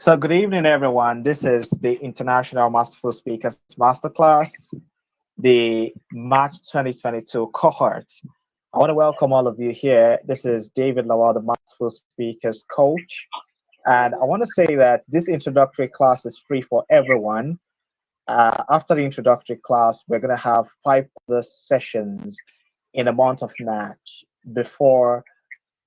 So, good evening, everyone. This is the International Masterful Speakers Masterclass, the March 2022 cohort. I want to welcome all of you here. This is David Lawal, the Masterful Speakers coach. And I want to say that this introductory class is free for everyone. After the introductory class, we're going to have 5 other sessions in the month of March before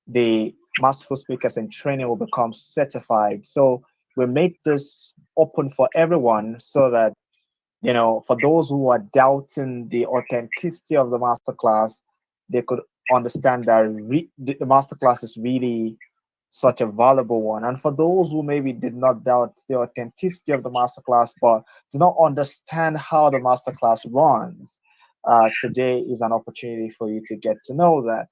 the Masterful Speakers and Training will become certified. So we make this open for everyone so that, for those who are doubting the authenticity of the masterclass, they could understand that the masterclass is really such a valuable one. And for those who maybe did not doubt the authenticity of the masterclass, but do not understand how the masterclass runs, today is an opportunity for you to get to know that.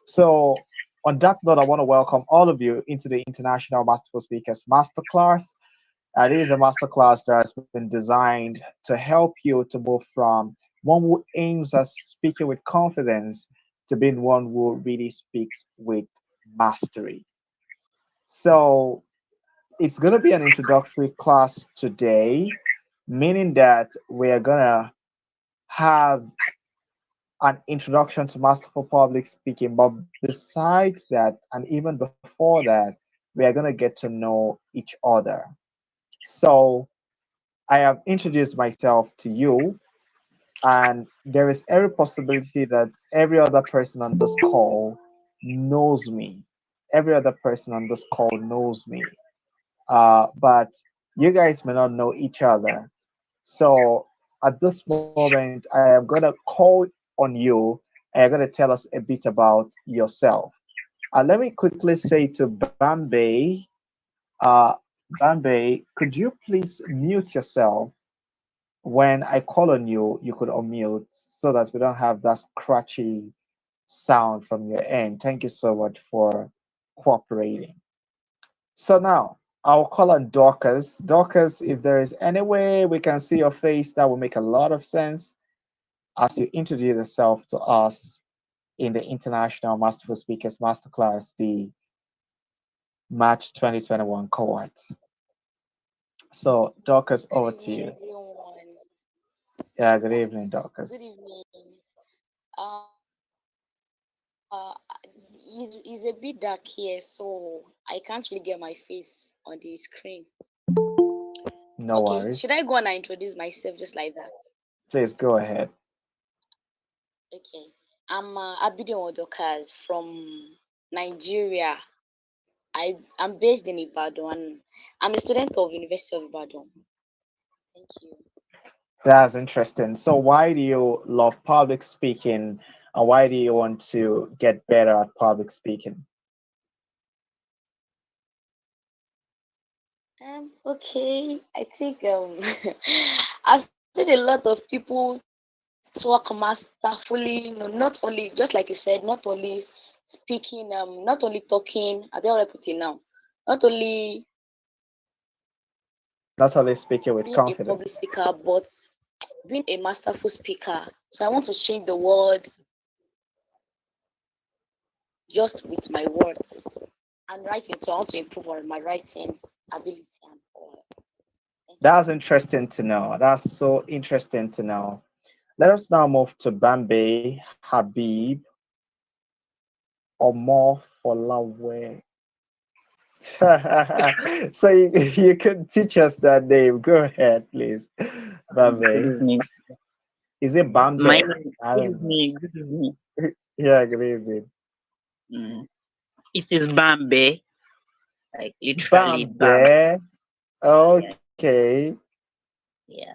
So, on that note, I want to welcome all of you into the International Masterful Speakers Masterclass. It is a masterclass that has been designed to help you to move from one who aims at speaking with confidence to being one who really speaks with mastery. So, it's going to be an introductory class today, meaning that we are going to have an introduction to masterful public speaking. But besides that, and even before that, we are going to get to know each other. So I have introduced myself to you, and there is every possibility that every other person on this call knows me. Every other person on this call knows me. But you guys may not know each other. So at this moment, I am going to call on you and you're going to tell us a bit about yourself. Let me quickly say to Bambe, uh, Bambe, could you please mute yourself? When I call on you, you could unmute so that we don't have that scratchy sound from your end. Thank you so much for cooperating. So now I'll call on Dorcas. Dorcas, if there is any way we can see your face, that will make a lot of sense as you introduce yourself to us in the International Masterful Speakers Masterclass, the March 2021 cohort. So, Dorcas, Good over to evening, you. everyone. Yeah, good evening, Good Dorcas. evening. It's a bit dark here, so I can't really get my face on the screen. Okay, No should I go worries. and introduce myself just like that? Please go ahead. Okay, I'm Abidin Odokas from Nigeria. I'm based in Ibadan and I'm a student of University of Ibadan. Thank you. That's interesting. So, why do you love public speaking and why do you want to get better at public speaking? Okay, I think I've seen a lot of people talk masterfully, not only just like you said, not only speaking, not only talking, I don't want to put it now, not only Not only speaking with being a public confidence. speaker, but being a masterful speaker. So I want to change the world just with my words and writing. So I want to improve on my writing ability and all. Thank you. That's interesting to know. That's so interesting to know. Let us now move to Bambi Habib Omar Folawe. So you could teach us that name. Go ahead, please. Good Bambi. evening. Is it My Bambi? name, I good don't know. evening. Good evening. Yeah, good evening. Mm. It is Bambe, like literally Bam. Bambi. Yeah, Okay. yeah.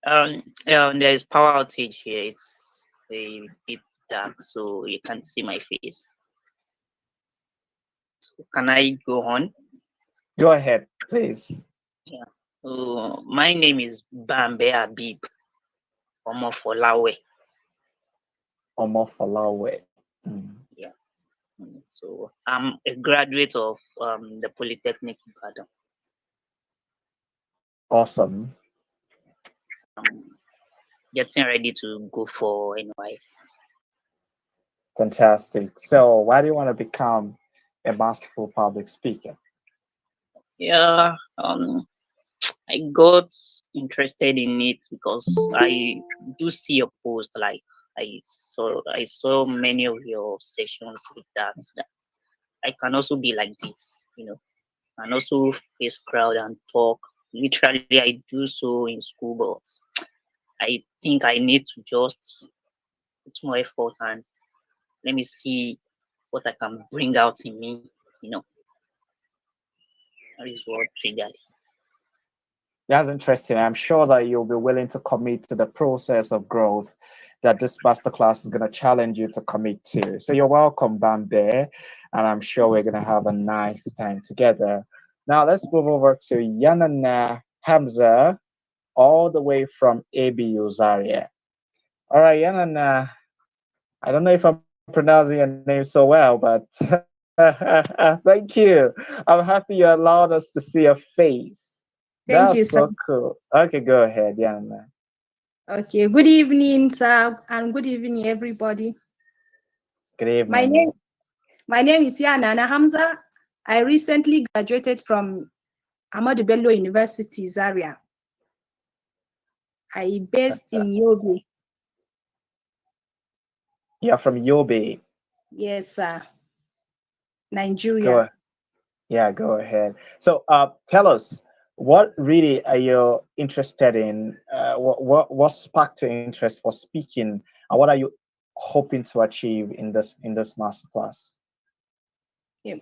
There is power outage here. It's a bit dark, so you can't see my face. So can I go on? Go ahead, please. Yeah. So my name is Bambe Habib Omofolawe. Omar Folawe. Mm. Yeah. So I'm a graduate of the Polytechnic Ibadan. Awesome. I'm getting ready to go for NYS. Fantastic. So, why do you want to become a masterful public speaker? Yeah, I got interested in it because I do see a post like I saw many of your sessions with that I can also be like this, and also face crowd and talk. Literally, I do so in school, but I think I need to just put more effort and let me see what I can bring out in me. You know, that is what triggered. That's interesting. I'm sure that you'll be willing to commit to the process of growth that this masterclass is going to challenge you to commit to. So you're welcome, Bambe, and I'm sure we're going to have a nice time together. Now let's move over to Yanana Hamza, all the way from ABU Zaria. All right, Yanana, I don't know if I'm pronouncing your name so well, but thank you. I'm happy you allowed us to see your face. That's Thank you, so sir. cool. Okay, go ahead, Yana. Okay, good evening, sir, and good evening, everybody. Good My evening. name, my name is Yanana Hamza. I recently graduated from Ahmadu Bello University, Zaria. I based in Yobe. You're from Yobe. Yes, sir. Go, Nigeria. yeah, go ahead. So, tell us, what really are you interested in? What sparked your interest for speaking, and what are you hoping to achieve in this masterclass? Yeah.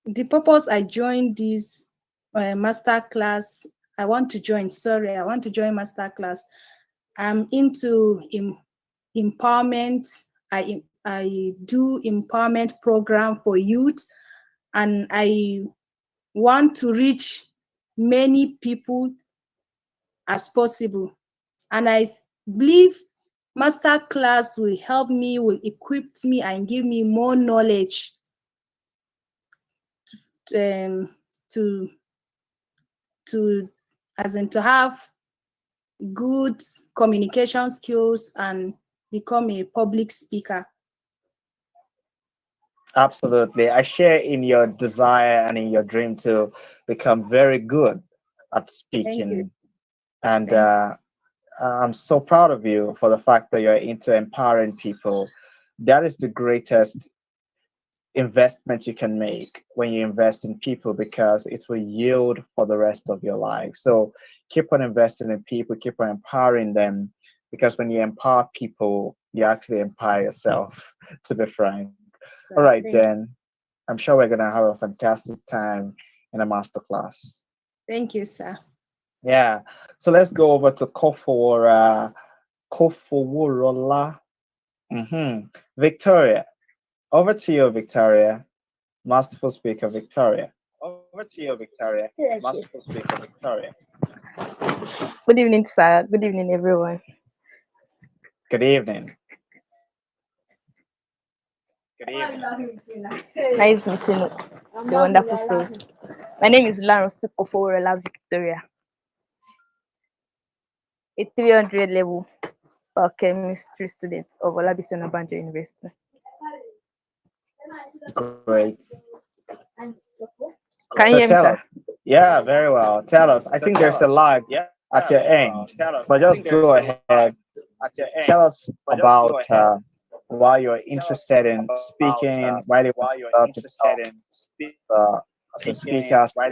The purpose I joined this master class, I want to join master class. I'm into empowerment. I do empowerment program for youth, and I want to reach many people as possible. And I believe master class will help me, will equip me, and give me more knowledge um, to to as in to have good communication skills and become a public speaker. Absolutely. I share in your desire and in your dream to become very good at Thank you. speaking. And Thank I'm so proud of you for the fact that you're into empowering people. That is the greatest investment you can make when you invest in people because it will yield for the rest of your life. So keep on investing in people, keep on empowering them because when you empower people, you actually empower yourself, to be frank. All sir. right, then. I'm sure we're going to have a fantastic time in a masterclass. Thank you, sir. Yeah. So let's go over to Kofoworola. Victoria. Over to you, Victoria. Masterful speaker, Victoria. Over to you, Victoria. Yes, yes. Masterful speaker, Victoria. Good evening, sir. Good evening, everyone. Good evening. Good evening. Nice meeting the wonderful souls. My name is Lawrence Koforela Victoria, a 300 level biochemistry student of Olabisi Onabanjo University. Great. Can you So hear me, tell sir? us. Yeah, very well. Tell us. I think there's a lag at your end, but just go ahead. Tell us about why you're interested in speaking, why you want to develop yourself as a speaker, as a teacher, as an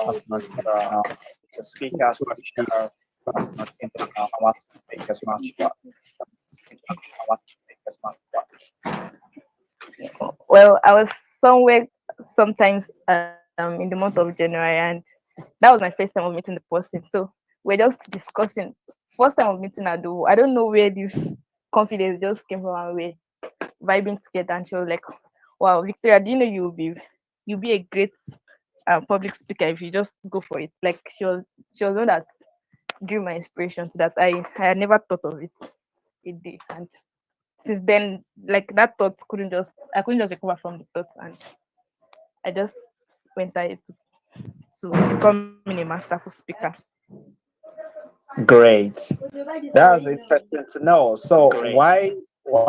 entrepreneur, to achieve this international master speakers masterclass. Well, I was somewhere sometimes in the month of January, and that was my first time of meeting the person. So we're just discussing. First time of meeting Ado. I don't know where this confidence just came from, and we're vibing together. And she was like, "Wow, Victoria, do you know you'll be a great public speaker if you just go for it." Like she was one that drew my inspiration, so that I had never thought of it a day. And since then, like that thought I couldn't just recover from the thoughts, and I just went ahead to becoming a masterful speaker. Great. That's interesting to know. So why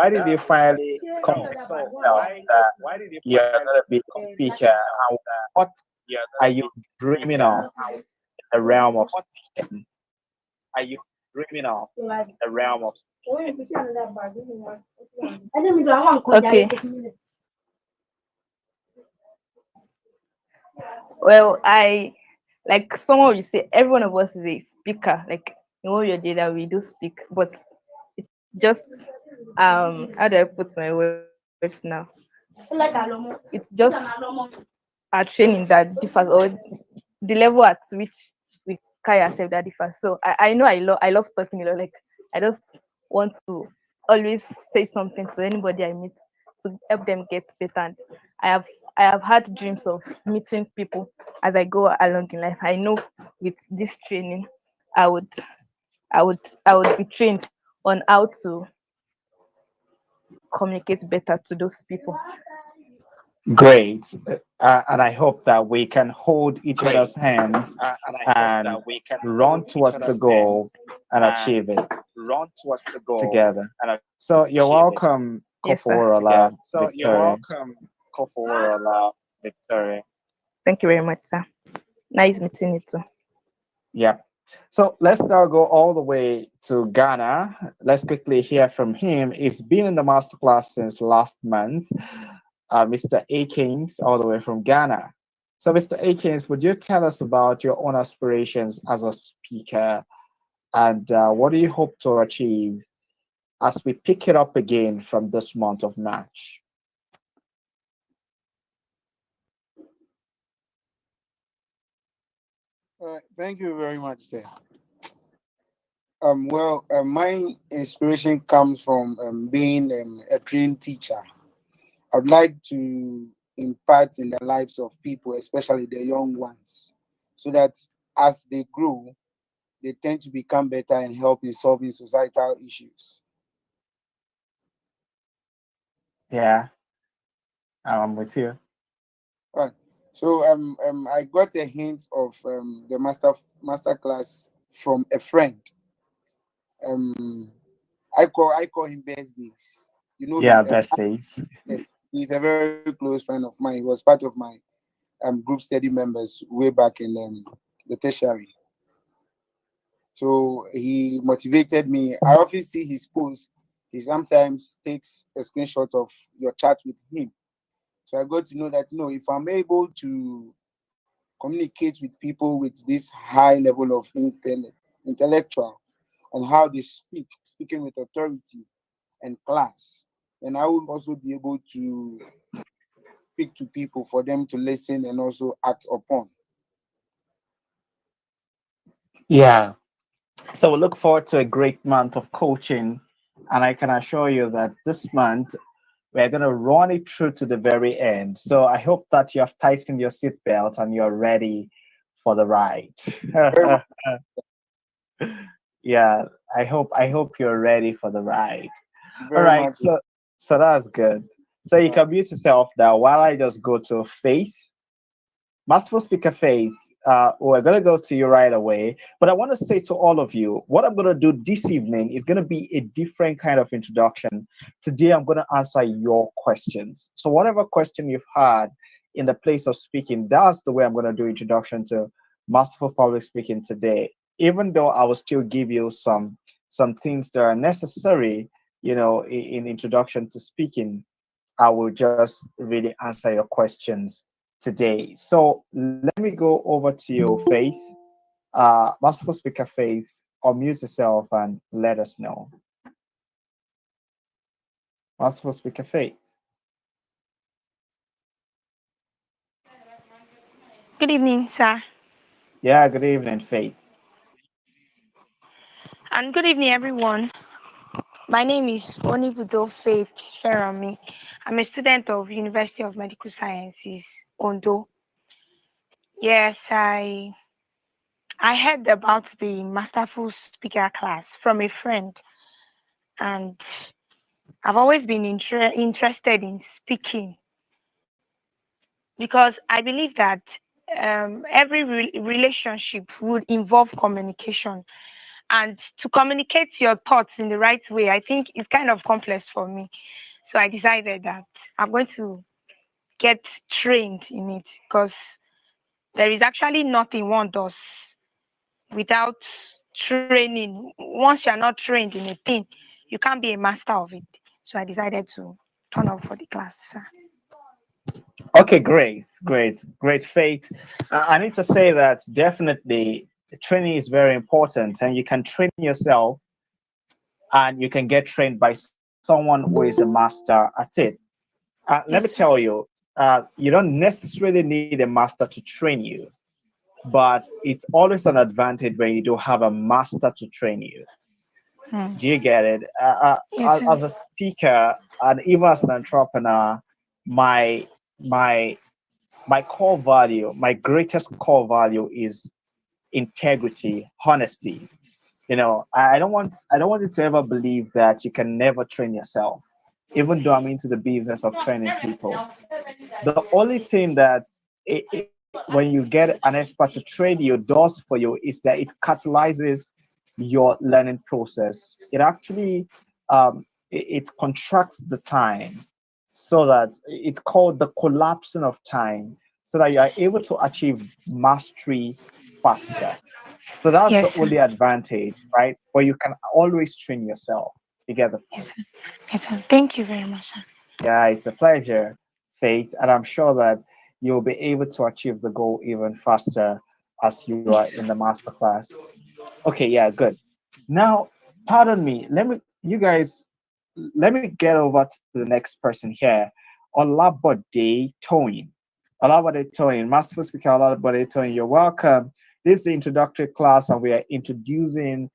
did you finally come to yourself that you're gonna be a speaker? And what are you dreaming of in the realm of speaking? Are you dreaming of in the realm of Okay. Well, I like some of you say every one of us is a speaker. Like in what your data we do speak, but it's just how do I put my words now? It's just our training that differs, or the level at which we carry ourselves that differs. So I know I love talking a lot. Like I just want to always say something to anybody I meet to help them get better. And I have I have had dreams of meeting people as I go along in life. I know with this training, I would I would be trained on how to communicate better to those people. great? And I hope that we can hold each other's hands and run towards the goal and achieve it together. So you're welcome, Yes, sir. Koforola Victoria. Thank you very much, sir. Nice meeting you too. Yeah. So let's now go all the way to Ghana. Let's quickly hear from him. He's been in the masterclass since last month. Mr. Akins, all the way from Ghana. So, Mr. Akins, would you tell us about your own aspirations as a speaker and what do you hope to achieve as we pick it up again from this month of March? Thank you very much, sir. My inspiration comes from being a trained teacher. I'd like to impart in the lives of people, especially the young ones, so that as they grow, they tend to become better and help in solving societal issues. Yeah, I'm with you. Right. So I got a hint of the master class from a friend. Um, I call him Best Days. You know him. Yeah, best days. Yes. He's a very close friend of mine. He was part of my group study members way back in the tertiary. So he motivated me. I often see his posts. He sometimes takes a screenshot of your chat with him. So I got to know that if I'm able to communicate with people with this high level of intellectual and how they speaking with authority and class, then I will also be able to speak to people for them to listen and also act upon. Yeah. So we look forward to a great month of coaching. And I can assure you that this month we're going to run it through to the very end. So I hope that you have tightened your seatbelt and you're ready for the ride. Very much, Yeah, I hope you're ready for the ride. All very right, much. so that's good. So you uh, can mute yourself now while I just go to Faith. Masterful Speaker Faith, we're going to go to you right away. But I want to say to all of you, what I'm going to do this evening is going to be a different kind of introduction. Today, I'm going to answer your questions. So, whatever question you've had in the place of speaking, that's the way I'm going to do introduction to Masterful Public Speaking today. Even though I will still give you some things that are necessary, in introduction to speaking, I will just really answer your questions today. So let me go over to you, Faith. Masterful Speaker Faith, unmute yourself and let us know. Masterful Speaker Faith. Good evening, sir. Yeah, good evening, Faith. And good evening, everyone. My name is Onibudo Faith Ferami. I'm a student of University of Medical Sciences, Ondo. Yes, I heard about the Masterful Speaker class from a friend, and I've always been interested in speaking because I believe that every relationship would involve communication. And to communicate your thoughts in the right way, I think it's kind of complex for me. So I decided that I'm going to get trained in it because there is actually nothing one does without training. Once you're not trained in a thing, you can't be a master of it. So I decided to turn up for the class, sir. Okay, great, Faith. I need to say that definitely training is very important, and you can train yourself and you can get trained by someone who is a master at it. Let me Yes, tell sir. you, you don't necessarily need a master to train you, but it's always an advantage when you do have a master to train you. Hmm. Do you get it? Yes, sir. As a speaker and even as an entrepreneur, my my my core value, my greatest core value is integrity, honesty. You know, I don't want you to ever believe that you can never train yourself. Even though I'm into the business of training people, the only thing that when you get an expert to train you does for you is that it catalyzes your learning process. It actually it contracts the time so that it's called the collapsing of time so that you are able to achieve mastery faster. So that's the Yes, sir. only advantage, right? But you can always train yourself. You get the Yes, point. sir. Yes, sir. Thank you very much, sir. Yeah, it's a pleasure, Faith, and I'm sure that you'll be able to achieve the goal even faster as you are Yes, in sir. the masterclass. Okay, yeah, good. Now, pardon me. Let me get over to the next person here. Olabode Toyin. Olabode Toyin, Masterful Speaker Olabode Toyin, you're welcome. This is the introductory class, and we are introducing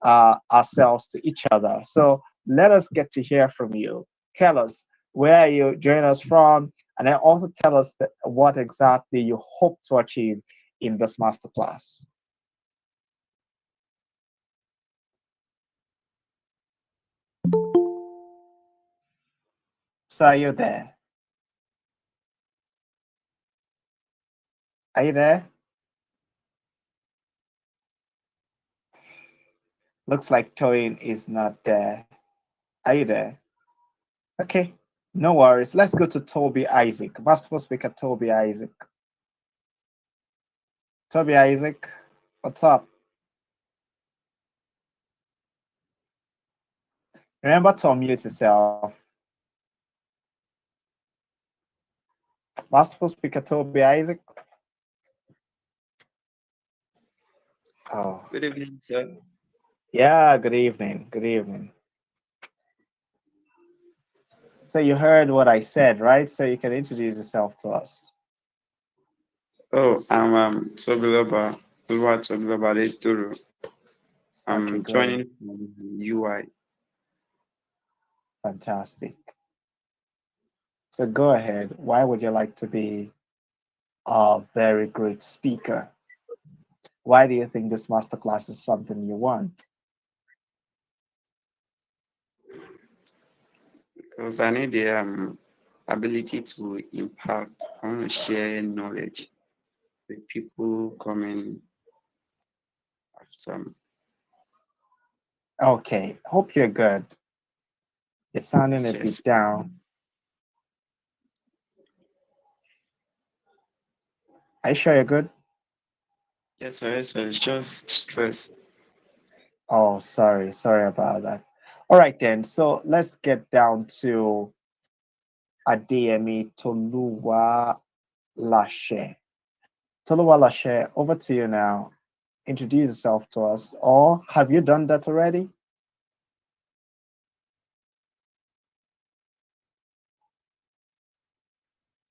ourselves to each other. So let us get to hear from you. Tell us where you join us from, and then also tell us what exactly you hope to achieve in this masterclass. So are you there? Are you there? Looks like Toyin is not there. Are you there? Okay, no worries. Let's go to Toby Isaac. Masterful speaker Toby Isaac. Toby Isaac, what's up? Remember to unmute yourself. Masterful speaker Toby Isaac. Oh, Good evening, sir. yeah, good evening. Good evening. So you heard what I said, right? So you can introduce yourself to us. Oh, I'm Tobiloba, Tobiloba Leturu. Okay, I'm great. joining from UI. Fantastic. So go ahead. Why would you like to be a very great speaker? Why do you think this masterclass is something you want? Because I need the ability to impact. I want to share knowledge with people coming after me. Okay, hope you're good. You're sounding a Yes, bit yes. down. Are you sure you're good? Yes, sir, yes, sir. It's just stress. Oh, sorry about that. All right then. So let's get down to Adeyemi Toluwa Lashe. Toluwa Lashe, over to you now. Introduce yourself to us, or have you done that already?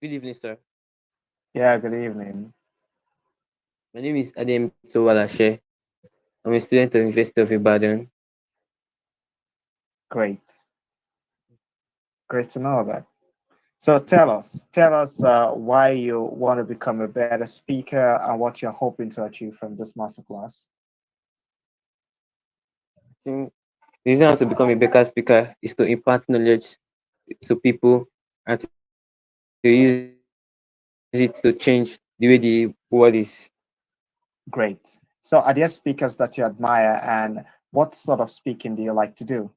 Good evening, sir. Yeah, good evening. My name is Adem Towalashe. I'm a student of University of Ibadan. Great. Great to know that. So tell us why you want to become a better speaker and what you're hoping to achieve from this masterclass. I think the reason I want to become a better speaker is to impart knowledge to people and to use it to change the way the world is. Great. So are there speakers that you admire, and what sort of speaking do you like to do?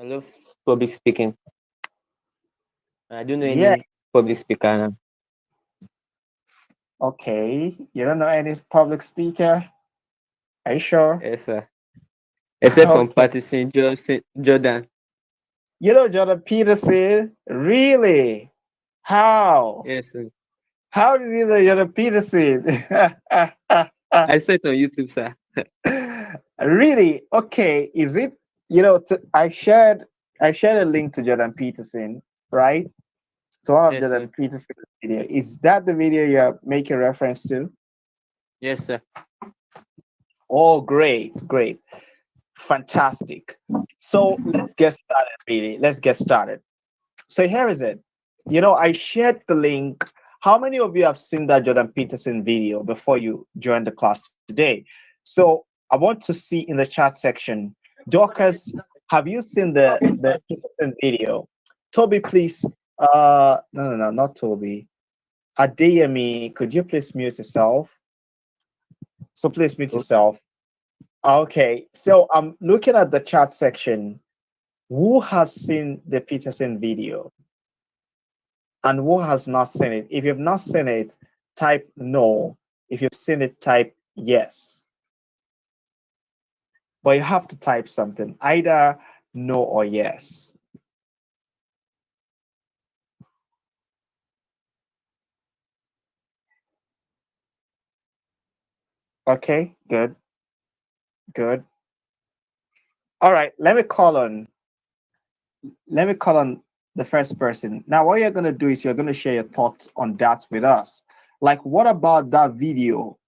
I love public speaking. I don't know Yeah, any public speaker now. Okay, you don't know any public speaker? Are you sure? Yes, sir. Except from Okay. Patterson, Jordan. You know Jordan Peterson? Really? How? Yes, sir. How did you know Jordan Peterson? I saw it on YouTube, sir. Really? Okay. Is it, I shared a link to Jordan Peterson, right? So one of Yes, Jordan sir. Peterson's video. Is that the video you're making reference to? Yes, sir. Oh, great, great. Fantastic. So let's get started, really. Let's get started. So here is it. I shared the link. How many of you have seen that Jordan Peterson video before you joined the class today? So I want to see in the chat section, Dorcas, have you seen the Peterson video? Toby, please. No, no, no, not Toby. Adeyemi, could you please mute yourself? So please mute Oh, yourself. Okay, so I'm looking at the chat section. Who has seen the Peterson video and who has not seen it? If you've not seen it, type no. If you've seen it, type yes. But you have to type something, either no or yes. Okay, good, good. All right, let me call on the first person. Now, what you're gonna do is you're gonna share your thoughts on that with us. Like, what about that video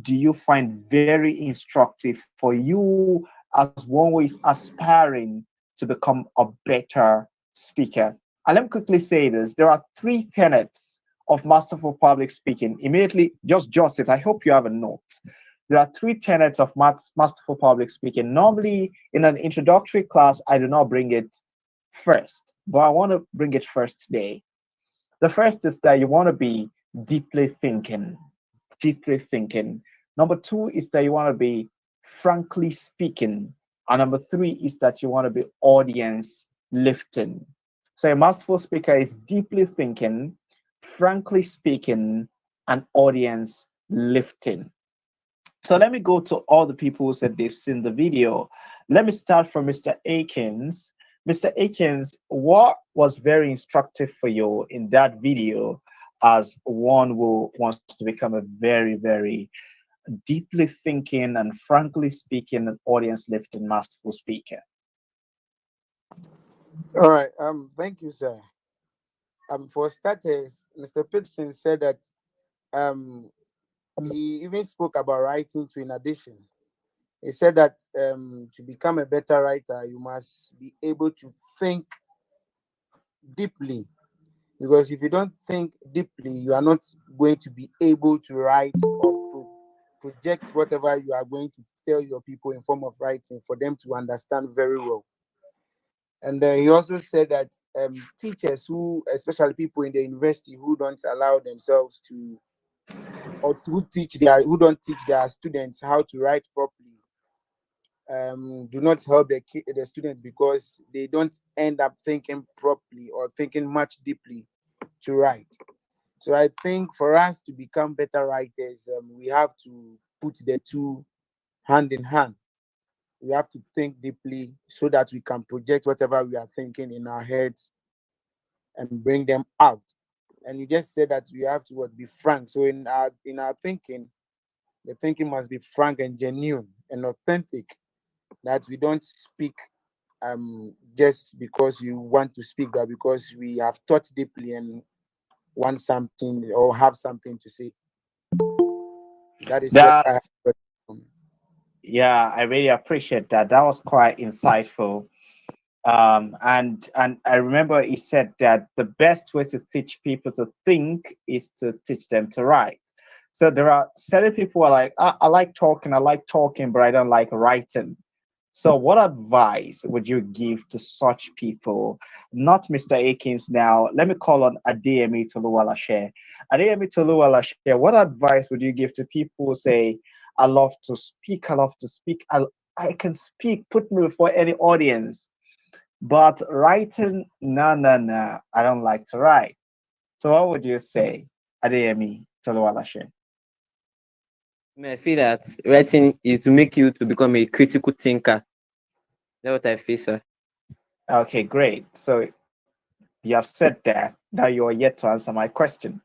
do you find very instructive for you as one who is aspiring to become a better speaker? And let me quickly say this: there are three tenets of masterful public speaking. Immediately, just jot it. I hope you have a note. There are three tenets of masterful public speaking. Normally, in an introductory class, I do not bring it first, but I want to bring it first today. The first is that you want to be deeply thinking, deeply thinking. Number two is that you want to be frankly speaking. And number three is that you want to be audience lifting. So a masterful speaker is deeply thinking, frankly speaking, and audience lifting. So let me go to all the people who said they've seen the video. Let me start from Mr. Akins. Mr. Akins, what was very instructive for you in that video as one who wants to become a very, very deeply thinking and frankly speaking and audience lifting masterful speaker? All right. Thank you, sir. For starters, Mr. Peterson said that um he even spoke about writing to in addition. He said that to become a better writer, you must be able to think deeply, because if you don't think deeply, you are not going to be able to write or project whatever you are going to tell your people in form of writing for them to understand very well. And he also said that teachers who, especially people in the university who don't allow themselves to, or who don't teach their students how to write properly, do not help the students, because they don't end up thinking properly or thinking much deeply to write. So I think for us to become better writers, we have to put the two hand in hand. We have to think deeply so that we can project whatever we are thinking in our heads and bring them out. And you just said that we have to be frank. So in our thinking, the thinking must be frank and genuine and authentic. That we don't speak just because we want to speak, but because we have thought deeply and want something or have something to say. That is what I That's, have. yeah, I really appreciate that. That was quite insightful. And I remember he said that the best way to teach people to think is to teach them to write. So there are certain people who are like, I like talking, but I don't like writing. So what advice would you give to such people? Not Mr. Akins now. Let me call on Adeyemi Toluwalashe. Adeyemi Toluwalashe, what advice would you give to people who say, I love to speak, I can speak, put me before any audience. But writing, no, no, no, I don't like to write. So what would you say? Adeyemi Toluwalashe? I feel that writing is to make you to become a critical thinker. That's what I feel, sir. Okay, great. So you have said that. Now you are yet to answer my question.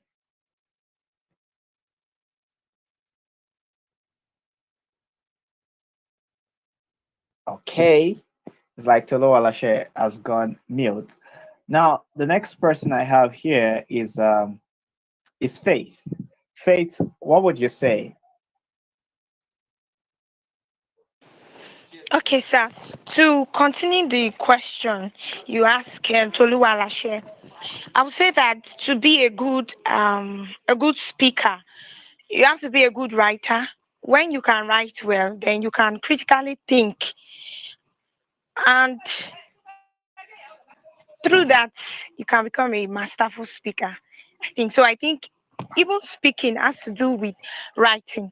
Okay. It's like Toluwalashe has gone mute. Now, the next person I have here is Faith. Faith, what would you say? Okay, sir. To continue the question you asked Toluwalashe, I would say that to be a good speaker, you have to be a good writer. When you can write well, then you can critically think, and through that, you can become a masterful speaker. I think so. I think even speaking has to do with writing.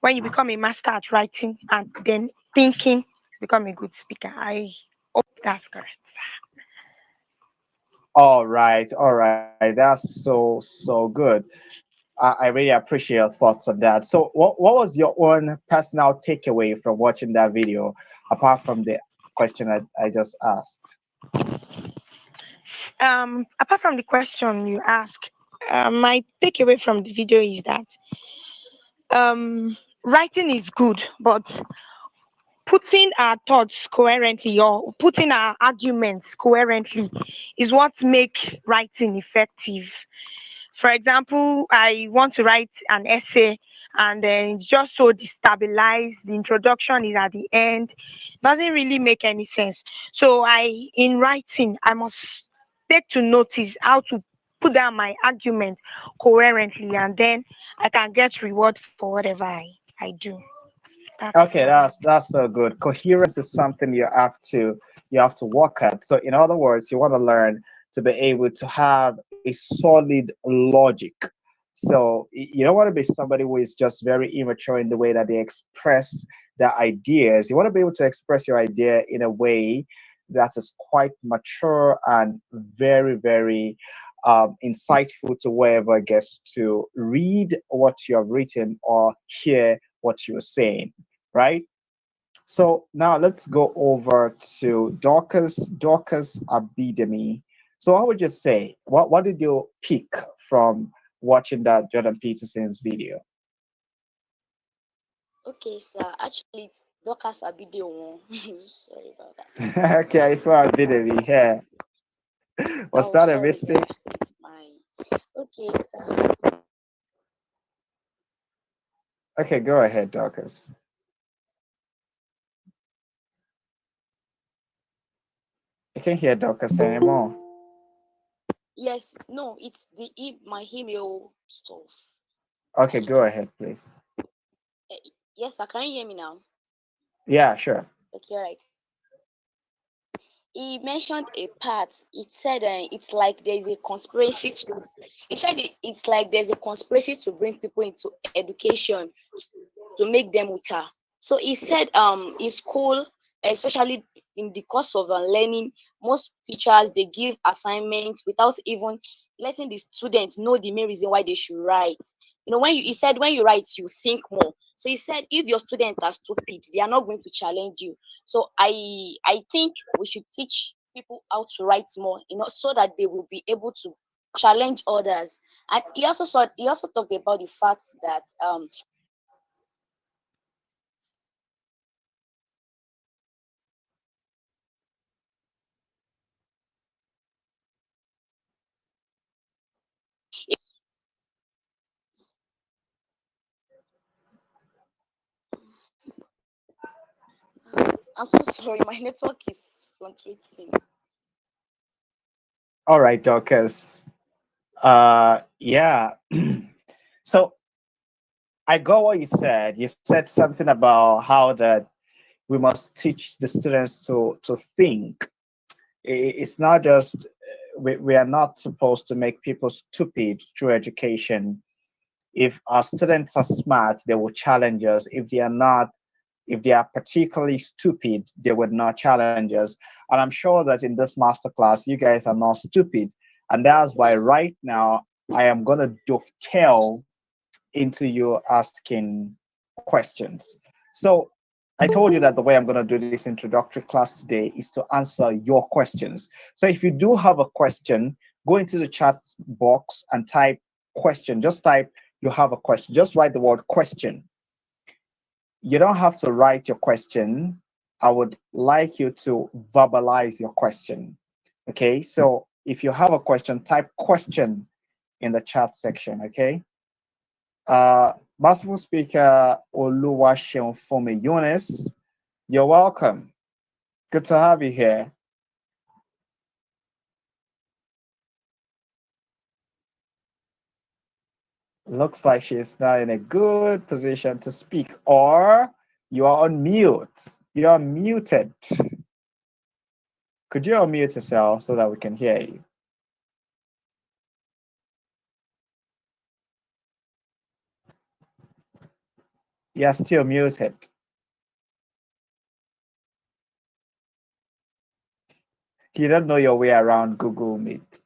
When you become a master at writing and then thinking, become a good speaker. I hope that's correct. All right. That's so good. I really appreciate your thoughts on that. So, what was your own personal takeaway from watching that video, apart from the question I just asked? Apart from the question you ask, my takeaway from the video is that writing is good, but putting our thoughts coherently or putting our arguments coherently is what make writing effective. For example, I want to write an essay and then it's just so destabilized. The introduction is at the end, doesn't really make any sense. So in writing, I must take to notice how to put down my argument coherently, and then I can get reward for whatever I do. That's Okay, what I. that's so good. Coherence is something you have to work at. So, in other words, you want to learn to be able to have a solid logic. So, you don't want to be somebody who is just very immature in the way that they express their ideas. You want to be able to express your idea in a way that is quite mature and very insightful to whoever gets to read what you have written or hear what you're saying, right? So now let's go over to Dorcas Abidemi. So what would you say? What did you pick from watching that Jordan Peterson's video? Okay, sir. Actually, it's Dorcas Abideo. Sorry about that. Okay, I saw Abidemi here. Was Oh, that a sorry, sir. mistake? It's mine. Okay, sir. Okay, go ahead, Dorcas. I can't hear Dorcas anymore. Yes, no, it's my email stuff. Okay, go ahead, please. Yes, sir. Can you hear me now? Yeah, sure. Okay, right. He mentioned a part. It said it's like there's a conspiracy to. He said it's like there's a conspiracy to bring people into education to make them weaker. So he said in school, especially in the course of learning, most teachers they give assignments without even letting the students know the main reason why they should write. He said when you write, you think more. So he said if your students are stupid, they are not going to challenge you. So I think we should teach people how to write more, so that they will be able to challenge others. And he also talked about the fact that I'm so sorry, my network is fluctuating. All right, Dorcas. Yeah. So I got what you said. You said something about how that we must teach the students to think. It's not just we are not supposed to make people stupid through education. If our students are smart, they will challenge us. If they are not, if they are particularly stupid, they would not challenge us. And I'm sure that in this masterclass, you guys are not stupid. And that's why right now I am going to dovetail into you asking questions. So I told you that the way I'm going to do this introductory class today is to answer your questions. So if you do have a question, go into the chat box and type question. Just type you have a question. Just write the word question. You don't have to write your question. I would like you to verbalize your question. Okay, so if you have a question, type question in the chat section. Okay. Masterful speaker Oluwaseun Fome Eunice, you're welcome. Good to have you here. Looks like she's not in a good position to speak, or you are on mute. You are muted. Could you unmute yourself so that we can hear you? You're still muted. You don't know your way around Google Meet.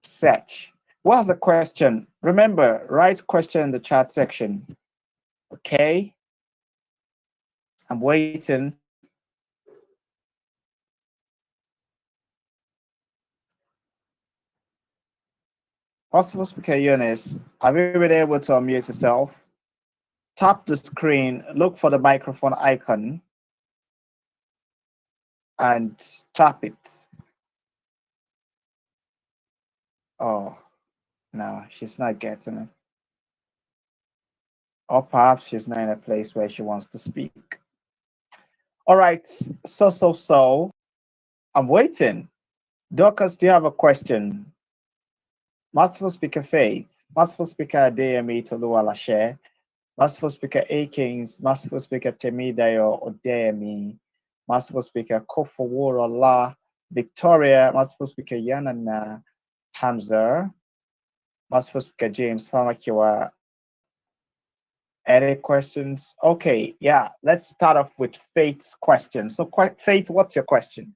Search. What's the question? Remember, write question in the chat section. Okay. I'm waiting. Possible speaker Eunice, have you been able to unmute yourself? Tap the screen, look for the microphone icon, and tap it. Oh, no, she's not getting it. Or perhaps she's not in a place where she wants to speak. All right, so. I'm waiting. Dorcas, do you have a question? Masterful Speaker Faith, Masterful Speaker Adeyemi Toluwalashe, Masterful Speaker A. Kings, Masterful Speaker Temidayo Odeyemi, Masterful Speaker Kofoworola, Victoria, Masterful Speaker Yanana Hamza, Masterful Speaker James Famakiwa. Any questions? Okay, yeah, let's start off with Faith's question. So, Faith, what's your question?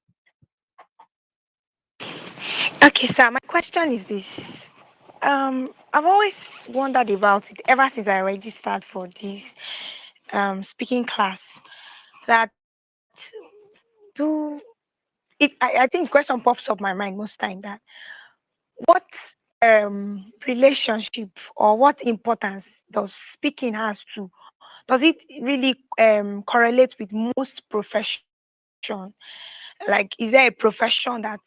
Okay, so my question is this. I've always wondered about it ever since I registered for this speaking class. That do it. I think question pops up my mind most time that what relationship or what importance does speaking has to? Does it really correlate with most profession? Like, is there a profession that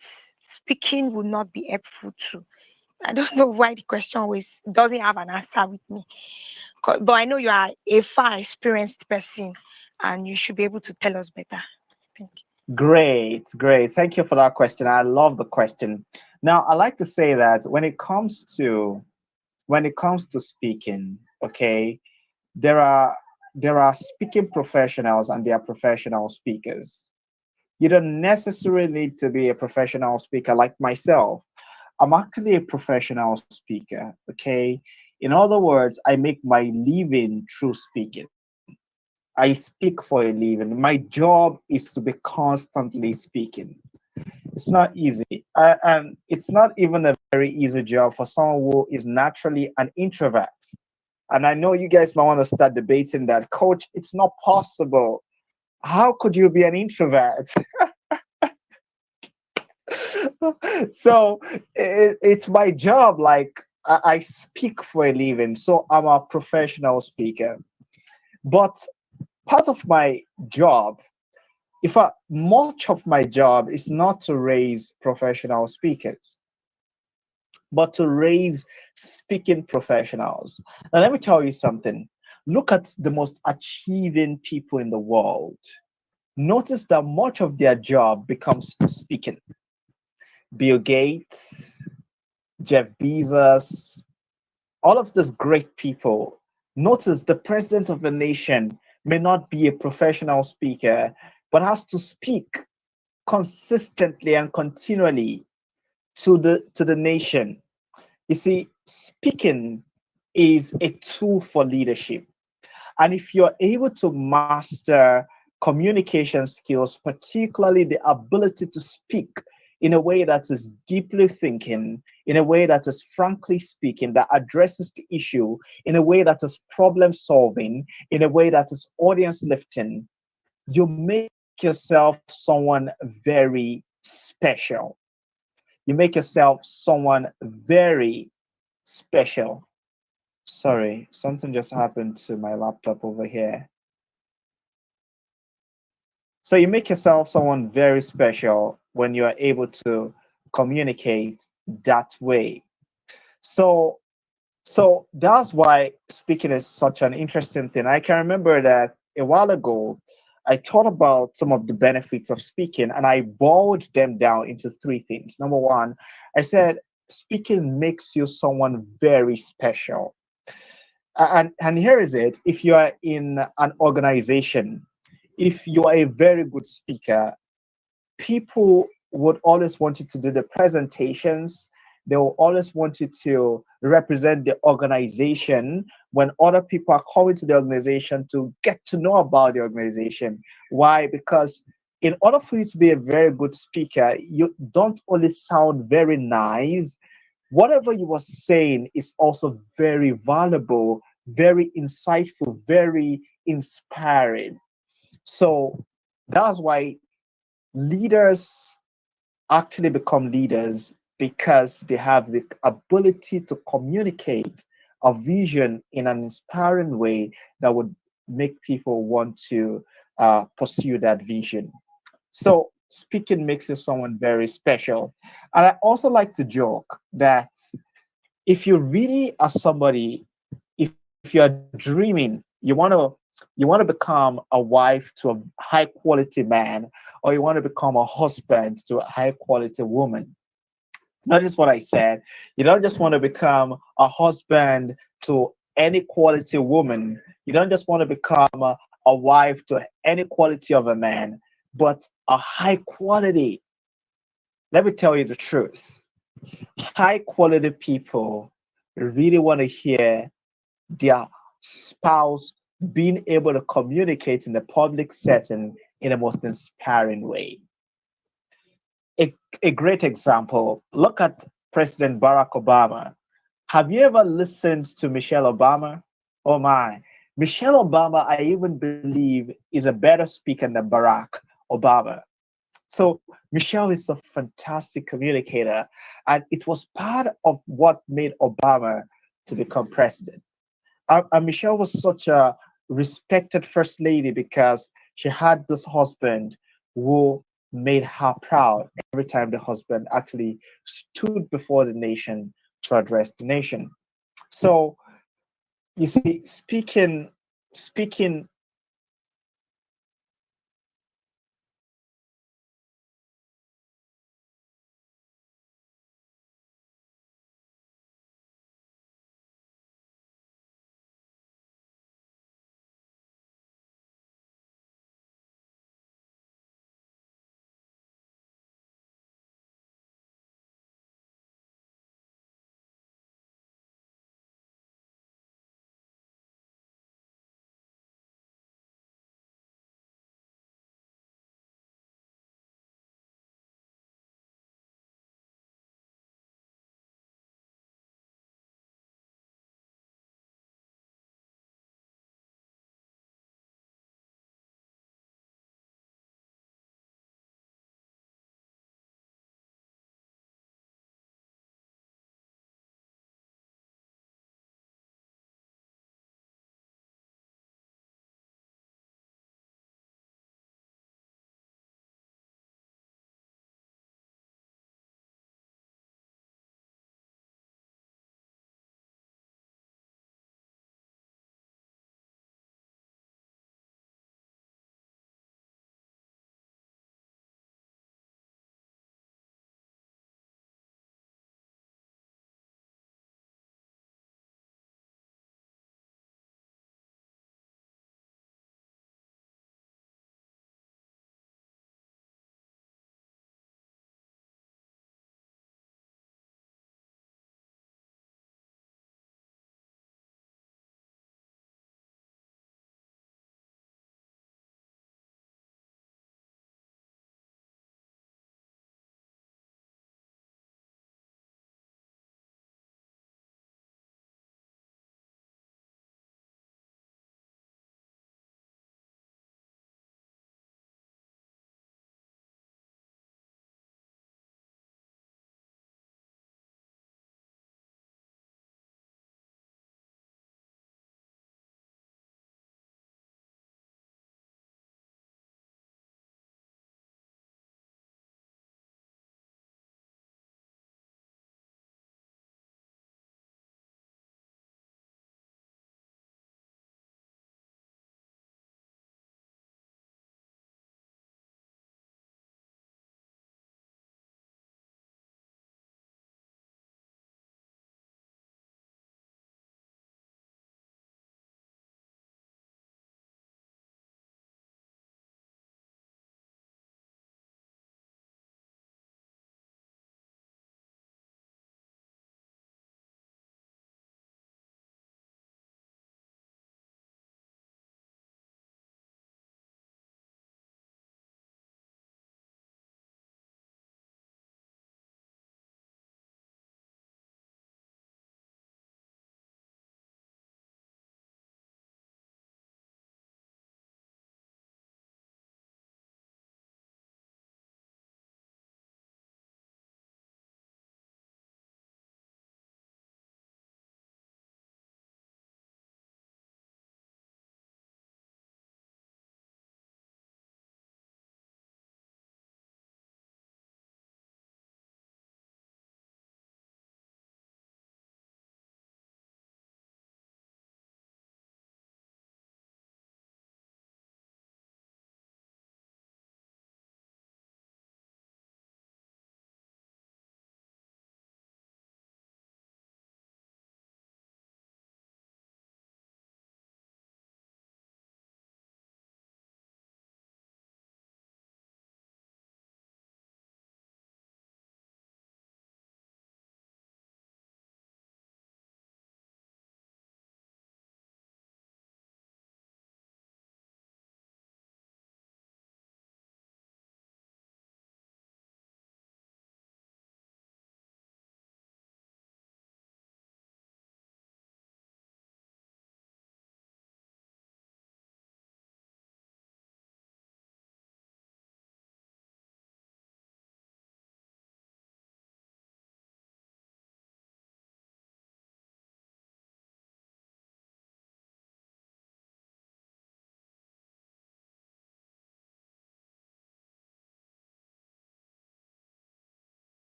speaking would not be helpful to? I don't know why the question always doesn't have an answer with me. But I know you are a far experienced person and you should be able to tell us better. Thank you. Great. Thank you for that question. I love the question. Now, I like to say that when it comes to speaking, okay, there are speaking professionals and there are professional speakers. You don't necessarily need to be a professional speaker like myself. I'm actually a professional speaker, okay? In other words, I make my living through speaking. I speak for a living. My job is to be constantly speaking. It's not easy. And it's not even a very easy job for someone who is naturally an introvert. And I know you guys might want to start debating that, Coach, it's not possible. How could you be an introvert? So it's my job. Like, I speak for a living. So I'm a professional speaker. But part of my job, much of my job is not to raise professional speakers, but to raise speaking professionals. Now, let me tell you something. Look at the most achieving people in the world. Notice that much of their job becomes speaking. Bill Gates, Jeff Bezos, all of these great people. Notice the president of a nation may not be a professional speaker, but has to speak consistently and continually to the nation. You see, speaking is a tool for leadership. And if you're able to master communication skills, particularly the ability to speak in a way that is deeply thinking, in a way that is frankly speaking, that addresses the issue, in a way that is problem solving, in a way that is audience lifting, you make yourself someone very special. You make yourself someone very special. Sorry, something just happened to my laptop over here. So you make yourself someone very special when you are able to communicate that way. So so that's why speaking is such an interesting thing. I can remember that a while ago I thought about some of the benefits of speaking and I boiled them down into three things. Number one, I said speaking makes you someone very special. And here is it. If you are in an organization, if you are a very good speaker, people would always want you to do the presentations. They will always want you to represent the organization when other people are coming to the organization to get to know about the organization. Why? Because in order for you to be a very good speaker, you don't only sound very nice, whatever you were saying is also very valuable, very insightful, very inspiring. So that's why leaders actually become leaders because they have the ability to communicate a vision in an inspiring way that would make people want to pursue that vision. So speaking makes you someone very special. And I also like to joke that if you really are somebody, if you are dreaming, you want to become a wife to a high quality man, or you want to become a husband to a high quality woman. Notice what I said. You don't just want to become a husband to any quality woman. You don't just want to become a wife to any quality of a man, but a high quality. Let me tell you the truth. High quality people really want to hear their spouse being able to communicate in the public setting in the most inspiring way. A great example, look at President Barack Obama. Have you ever listened to Michelle Obama? Oh my. Michelle Obama, I even believe, is a better speaker than Barack Obama. So Michelle is a fantastic communicator, and it was part of what made Obama to become president. And Michelle was such a respected first lady because she had this husband who made her proud every time the husband actually stood before the nation to address the nation. So you see, speaking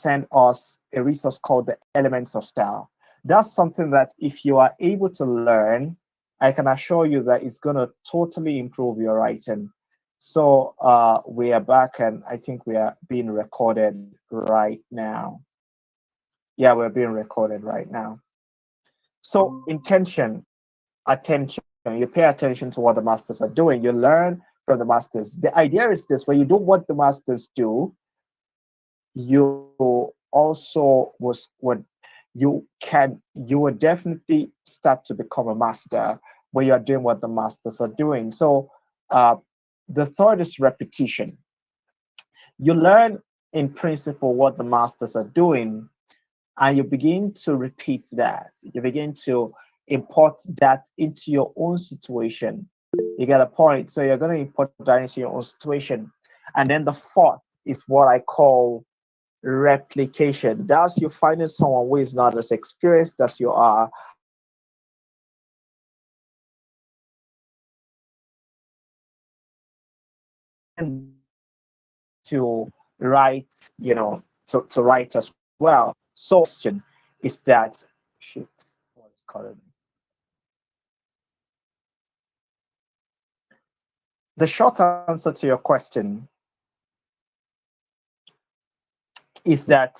sent us a resource called the Elements of Style. That's something that if you are able to learn, I can assure you that it's going to totally improve your writing. So we are back, and I think we are being recorded right now. Yeah, we're being recorded right now. So intention, attention. You pay attention to what the masters are doing. You learn from the masters. The idea is this: when you do what the masters do, you also was what you will definitely start to become a master when you are doing what the masters are doing. So the third is repetition. You learn in principle what the masters are doing, and you begin to repeat that. You begin to import that into your own situation. You get a point. So you're going to import that into your own situation. And then the fourth is what I call replication. That's you finding someone who is not as experienced as you are, and then you begin to write, to write as well. So question is that shit, what is calling me? The short answer to your question is that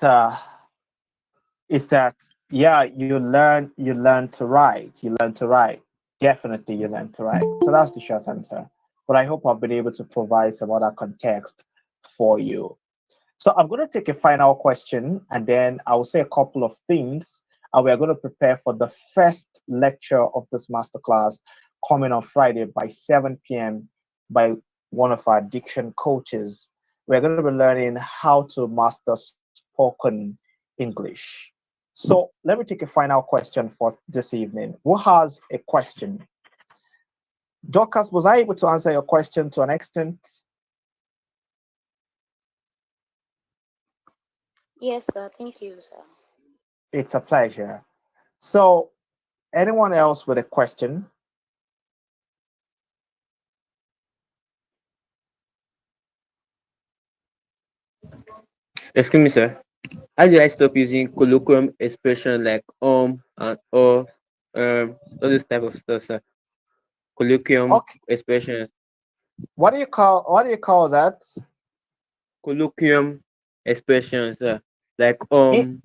yeah, you learn to write. You learn to write. Definitely you learn to write. So that's the short answer. But I hope I've been able to provide some other context for you. So I'm going to take a final question, and then I will say a couple of things, and we are going to prepare for the first lecture of this masterclass coming on Friday by 7 p.m. by one of our diction coaches. We're going to be learning how to master spoken English. So let me take a final question for this evening. Who has a question? Dorcas, was I able to answer your question to an extent? Yes, sir. Thank you, sir. It's a pleasure. So, anyone else with a question? Excuse me, sir. How do I stop using colloquial expression like and or all this type of stuff, sir? Colloquium Okay. expressions, What do you call that? colloquium expressions, sir. Like I-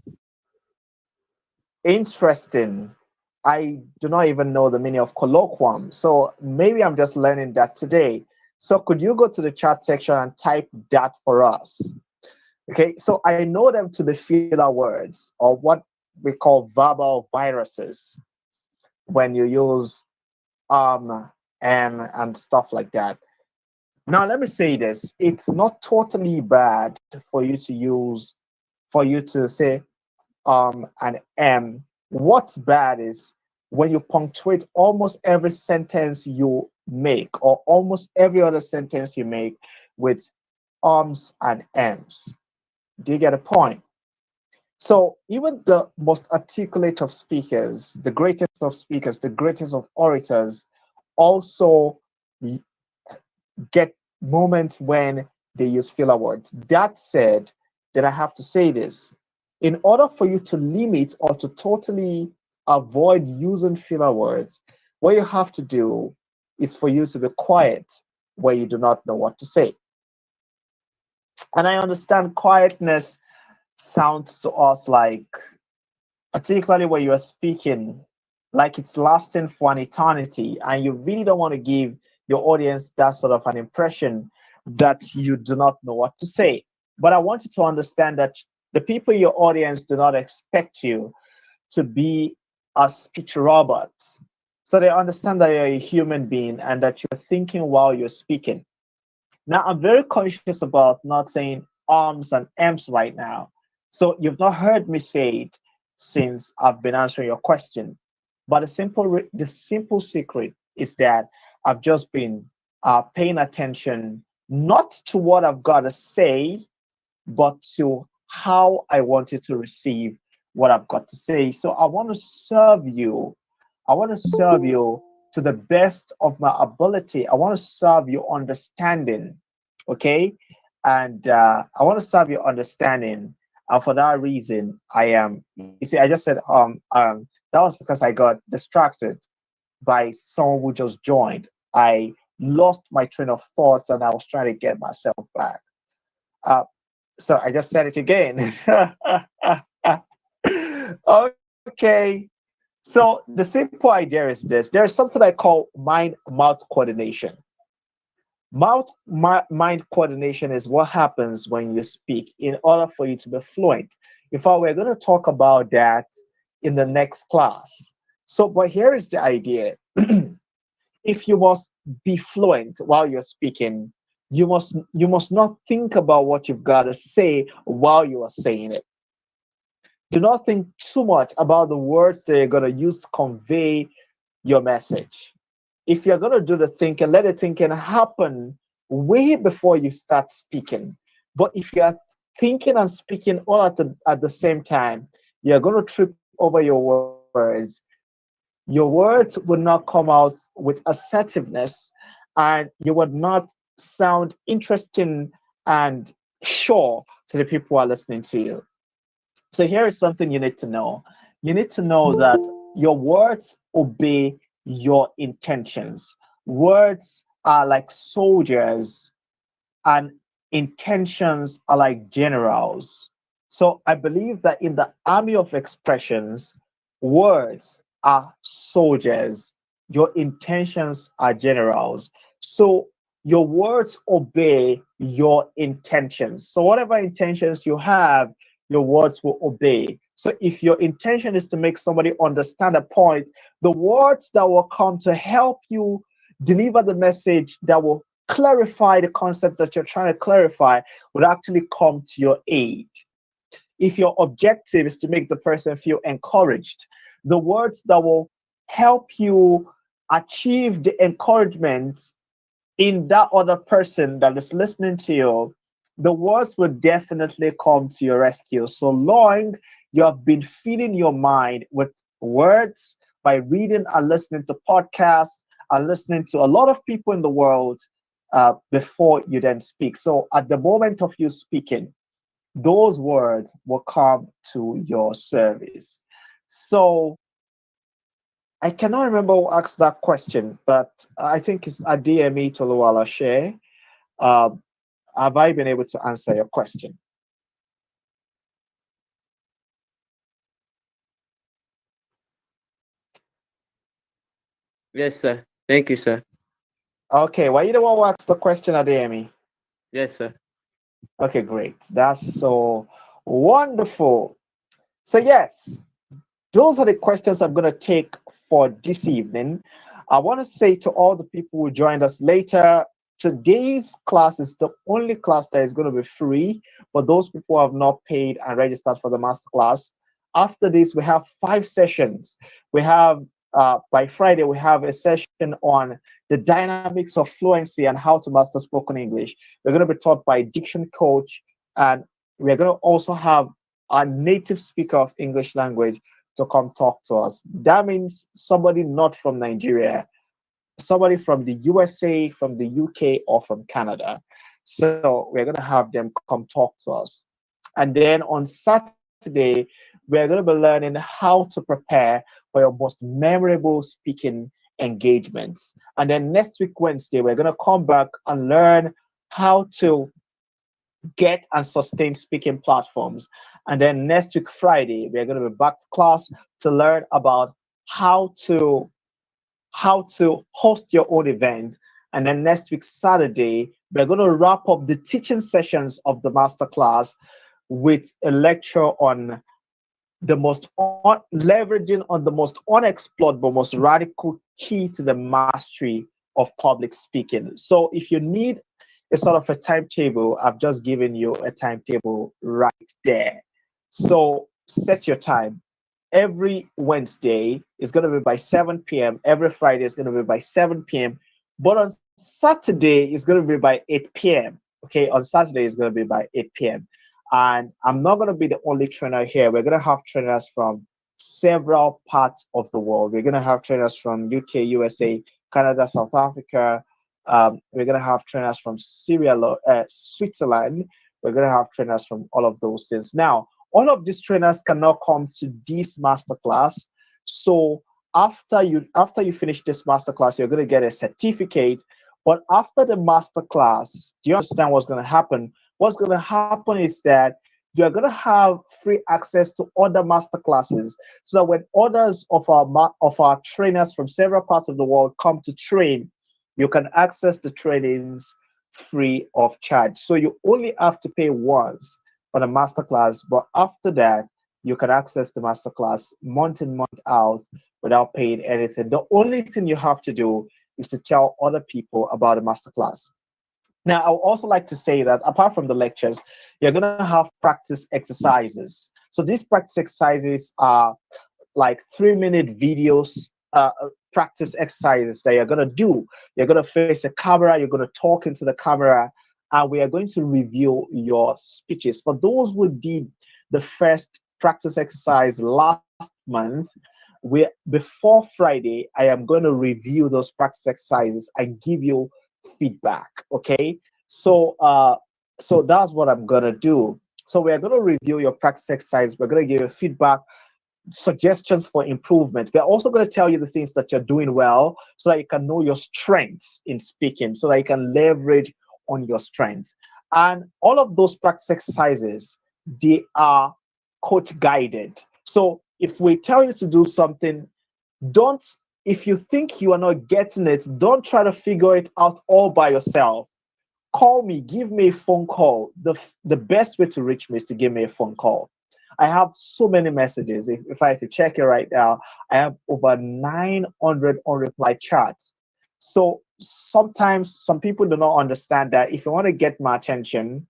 Interesting. I do not even know the meaning of colloquium. So maybe I'm just learning that today. So could you go to the chat section and type that for us? Okay, so I know them to be filler words, or what we call verbal viruses, when you use and stuff like that. Now let me say this. It's not totally bad for you to use, for you to say and M. What's bad is when you punctuate almost every sentence you make, or almost every other sentence you make, with and M's. Do you get a point? So even the most articulate of speakers, the greatest of speakers, the greatest of orators, also get moments when they use filler words. That said, then I have to say this. In order for you to limit or to totally avoid using filler words, what you have to do is for you to be quiet where you do not know what to say. And I understand quietness sounds to us like, particularly when you are speaking, like it's lasting for an eternity, and you really don't want to give your audience that sort of an impression that you do not know what to say. But I want you to understand that the people in your audience do not expect you to be a speech robot. So they understand that you're a human being and that you're thinking while you're speaking. Now, I'm very conscious about not saying arms and M's right now. So you've not heard me say it since I've been answering your question. But the simple secret is that I've just been paying attention not to what I've got to say, but to how I want you to receive what I've got to say. So I want to serve you. I want to serve you to the best of my ability. I want to serve your understanding. Okay. And I want to serve your understanding. And for that reason, I am. You see, I just said that was because I got distracted by someone who just joined. I lost my train of thoughts and I was trying to get myself back. Uh, so I just said it again. Okay. So the simple idea is this: there's something I call mind-mouth coordination. Mind coordination is what happens when you speak in order for you to be fluent. In fact, we're going to talk about that in the next class. So, but here is the idea. If you must be fluent while you're speaking, you must not think about what you've got to say while you are saying it. Do not think too much about the words that you're going to use to convey your message. If you're going to do the thinking, let the thinking happen way before you start speaking. But if you're thinking and speaking all at the same time, you're going to trip over your words. Your words would not come out with assertiveness, and you would not sound interesting and sure to the people who are listening to you. So here is something you need to know. You need to know that your words obey your intentions. Words are like soldiers and intentions are like generals. So I believe that in the army of expressions, words are soldiers, your intentions are generals. So your words obey your intentions. So whatever intentions you have, your words will obey. So if your intention is to make somebody understand a point, the words that will come to help you deliver the message that will clarify the concept that you're trying to clarify would actually come to your aid. If your objective is to make the person feel encouraged, the words that will help you achieve the encouragement in that other person that is listening to you, the words will definitely come to your rescue. So long you have been feeding your mind with words by reading and listening to podcasts and listening to a lot of people in the world before you then speak. So at the moment of you speaking, those words will come to your service. So I cannot remember who asked that question, but I think it's Adeyemi Toluwala Share. Uh, have I been able to answer your question? Yes, sir. Thank you, sir. Okay, were you the one who asked the question, Adeyemi? Yes, sir. Okay, great. That's so wonderful. So, yes, those are the questions I'm going to take for this evening. I want to say to all the people who joined us later, today's class is the only class that is going to be free for those people who have not paid and registered for the masterclass. After this, we have 5 sessions. We have by Friday, we have a session on the dynamics of fluency and how to master spoken English. We're going to be taught by diction coach, and we're going to also have a native speaker of English language to come talk to us. That means somebody not from Nigeria, somebody from the USA, from the UK, or from Canada. So we're going to have them come talk to us. And then on Saturday, we're going to be learning how to prepare for your most memorable speaking engagements. And then next week, Wednesday, we're going to come back and learn how to get and sustain speaking platforms. And then next week, Friday, we're going to be back to class to learn about how to host your own event. And then next week, Saturday, we're going to wrap up the teaching sessions of the masterclass with a lecture on leveraging on the most unexplored but most radical key to the mastery of public speaking. So if you need a sort of a timetable, I've just given you a timetable right there. So set your time. Every Wednesday is going to be by 7 p.m. Every Friday is going to be by 7 p.m. But on Saturday is going to be by 8 p.m. Okay, on Saturday is going to be by 8 p.m. And I'm not going to be the only trainer here. We're going to have trainers from several parts of the world. We're going to have trainers from UK, USA, Canada, South Africa. We're going to have trainers from Syria, Switzerland. We're going to have trainers from all of those things. Now, All of these trainers cannot come to this masterclass. So after you finish this masterclass, you're going to get a certificate. But after the masterclass, do you understand what's going to happen? What's going to happen is that you're going to have free access to other masterclasses, so that when others of our trainers from several parts of the world come to train, you can access the trainings free of charge. So you only have to pay once for the masterclass, but after that, you can access the masterclass month in, month out without paying anything. The only thing you have to do is to tell other people about the masterclass. Now, I would also like to say that apart from the lectures, you're going to have practice exercises. So these practice exercises are like 3-minute videos, practice exercises that you're going to do. You're going to face a camera, you're going to talk into the camera, and we are going to review your speeches. For those who did the first practice exercise last month, before Friday, I am going to review those practice exercises and give you feedback. Okay, so that's what I'm gonna do. So we are going to review your practice exercise. We're going to give you feedback, suggestions for improvement. We're also going to tell you the things that you're doing well, so that you can know your strengths in speaking, so that you can leverage on your strengths. And all of those practice exercises, they are coach guided. So if we tell you to do something, don't, if you think you are not getting it, don't try to figure it out all by yourself. Call me, give me a phone call. The best way to reach me is to give me a phone call. I have so many messages. If I have to check it right now, I have over 900 unreplied chats. So sometimes some people do not understand that if you want to get my attention,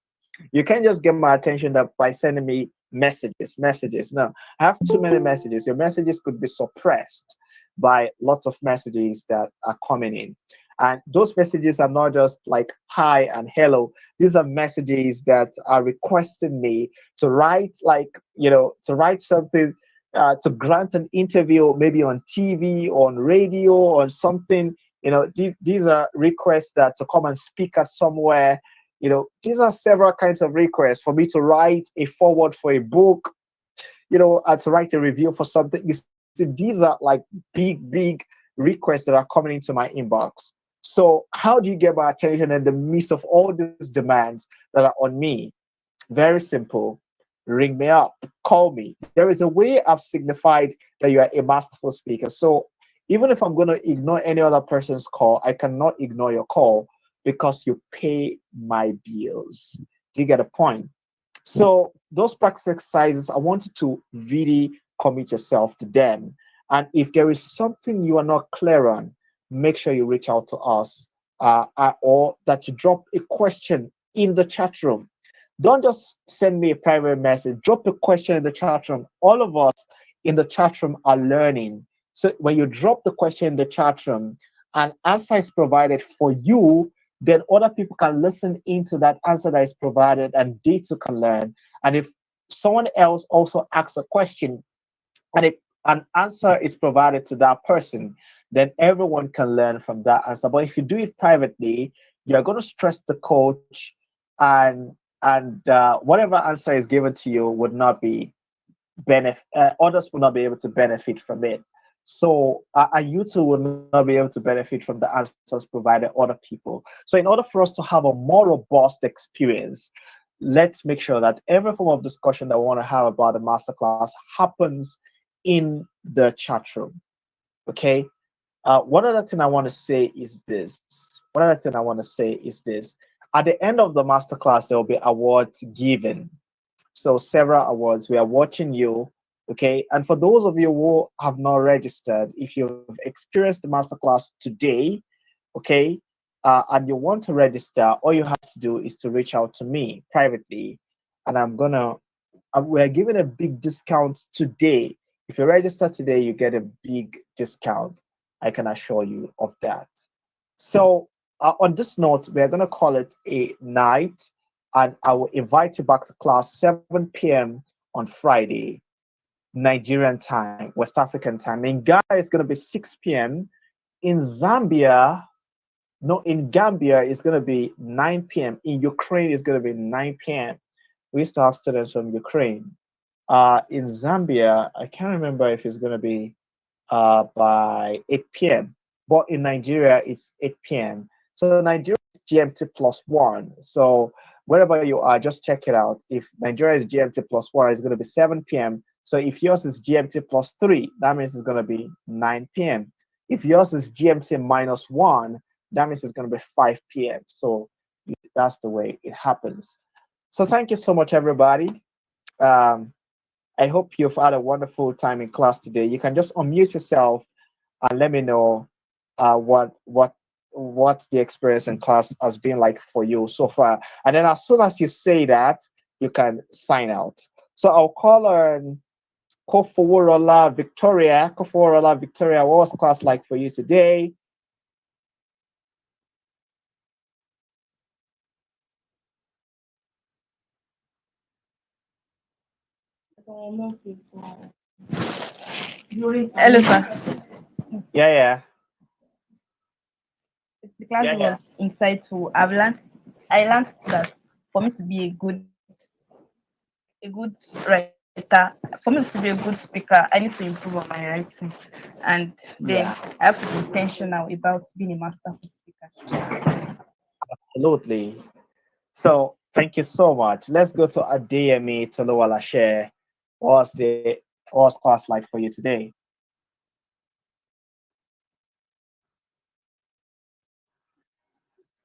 you can't just get my attention by sending me messages. No, I have too many messages. Your messages could be suppressed by lots of messages that are coming in. And those messages are not just like hi and hello. These are messages that are requesting me to write, to write something, to grant an interview, maybe on TV, on radio, or something. These are requests that to come and speak at somewhere. These are several kinds of requests for me to write a foreword for a book, to write a review for something. You see, these are like big requests that are coming into my inbox. So how do you get my attention in the midst of all these demands that are on me? Very simple. Ring me up, call me. There is a way I've signified that you are a masterful speaker. So even if I'm going to ignore any other person's call, I cannot ignore your call because you pay my bills. Do you get a point? So those practice exercises, I want you to really commit yourself to them. And if there is something you are not clear on, make sure you reach out to us, or that you drop a question in the chat room. Don't just send me a private message. Drop a question in the chat room. All of us in the chat room are learning. So when you drop the question in the chat room, an answer is provided for you, then other people can listen into that answer that is provided and they too can learn. And if someone else also asks a question and an answer is provided to that person, then everyone can learn from that answer. But if you do it privately, you're going to stress the coach, and whatever answer is given to you would not be others will not be able to benefit from it. So you too will not be able to benefit from the answers provided other people. So in order for us to have a more robust experience, let's make sure that every form of discussion that we want to have about the masterclass happens in the chat room. Okay. One other thing I want to say is this. At the end of the masterclass, there will be awards given. So several awards. We are watching you. Okay. And for those of you who have not registered, if you've experienced the masterclass today, okay, and you want to register, all you have to do is to reach out to me privately, and we're giving a big discount today. If you register today, you get a big discount. I can assure you of that. So on this note, we're going to call it a night, and I will invite you back to class 7 p.m. on Friday, Nigerian time, West African time. In Ghana, it's going to be 6 p.m. In Zambia, no, in Gambia, it's going to be 9 p.m. In Ukraine, it's going to be 9 p.m. We used to have students from Ukraine. In Zambia, I can't remember if it's going to be by 8 p.m. But in Nigeria, it's 8 p.m. So Nigeria is GMT plus one. So wherever you are, just check it out. If Nigeria is GMT plus one, it's going to be 7 p.m. So if yours is GMT plus three, that means it's going to be 9 p.m. If yours is GMT minus one, that means it's going to be 5 p.m. So that's the way it happens. So thank you so much, everybody. Um, I hope you've had a wonderful time in class today. You can just unmute yourself and let me know what the experience in class has been like for you so far. And then as soon as you say that, you can sign out. So I'll call on Kofoworola Victoria. Kofoworola Victoria, what was class like for you today? Hello, sir. Yeah, yeah. The class Yeah, yeah. was insightful. I learned that for me to be a good writer, for me to be a good speaker, I need to improve on my writing, and then Yeah, I have to be intentional about being a masterful speaker. absolutely. So thank you so much. Let's go to Adeyemi Tolowala share. What's class like for you today?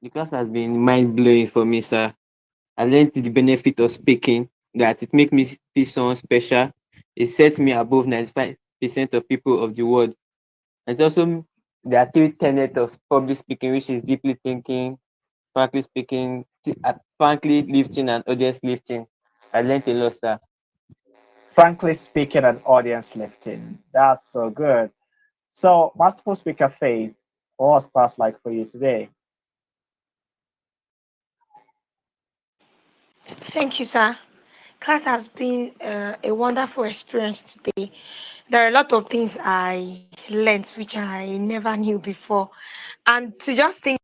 The class has been mind blowing for me, sir. I learned the benefit of speaking, that it makes me feel someone special. It sets me above 95% of people of the world. And also, there are three tenets of public speaking, which is deeply thinking, frankly speaking, frankly lifting, and audience lifting. I learned a lot, sir. Frankly speaking, and audience lifting. That's so good. So, Masterful Speaker Faith, what was class like for you today? Thank you, sir. Class has been a wonderful experience today. There are a lot of things I learned which I never knew before. And to just think